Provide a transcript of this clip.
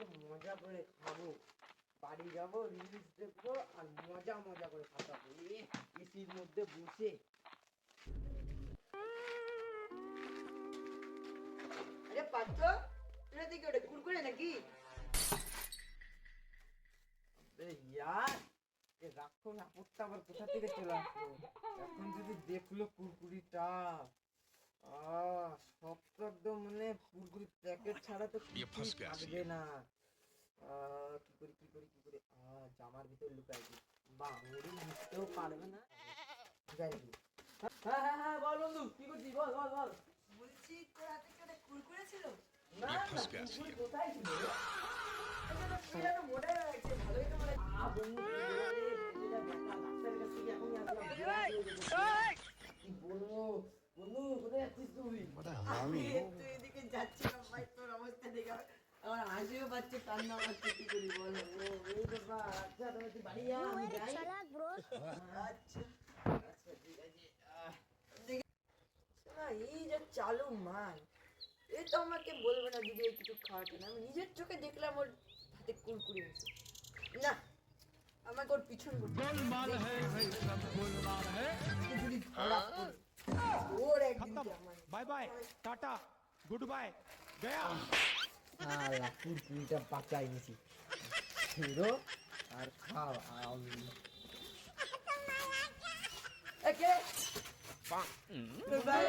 আজকে মজা করে খাবো, বাড়ি যাবো, রিলস দেখবো আর মজা মজা করে খাবো এসির মধ্যে বসে। আরে পাত্র, তোরা দেখি ওটা কুরকুরে নাকি? ইয়ার রাক্ষস আপদটা আবার কোথা থেকে চলে আসলো? এখন যদি দেখলো কুরকুরিটা, সব তো একদম মানে কুরকুরি প্যাকেট ছাড়া তো কিছুই থাকবে না। কি করি জামার ভিতর লুকাই দিই, বাঙুরি বুঝতেও পারবে না। হ্যাঁ বল বন্ধু, কি করছিস? বল বল বল। বলছি তোর হাতে কি ওটা কুরকুরে ছিল? না না, কুরকুরে কোথায় ছিল? মোটা হয়ে গেছে, ভালোই তো মানে বন্ধু কি বলবো? বন্ধু কোথায় যাচ্ছিস তুই? আমি তুই এদিকে যাচ্ছিলাম ভাই, তোর অবস্থা দেখে আমার হাসিও পাচ্ছে, কান্না পাচ্ছে, কি করি বল? এই বাবা, আচ্ছা তাহলে তুই বাড়ি যা, আমি যাই। আচ্ছা আচ্ছা ঠিক আছে। শোনা, এই যে চালু মাল, এই তো আমাকে বলবে না যদি একটু খাওয়াতে না, আমি নিজের চোখে দেখলাম ওর হাতে কুরকুরে আছে। না, আমাকে ওর পিছন গোলমাল হ্যায় ভাই, সব গোলমাল হ্যায়। যদি ধরা পড়ে ওর একদিন bye bye tata good bye গয়া। আল্লাহ, কুরকুরিটা বাঁচাই নিছি, ফিরো আর খাও। একে ভাই,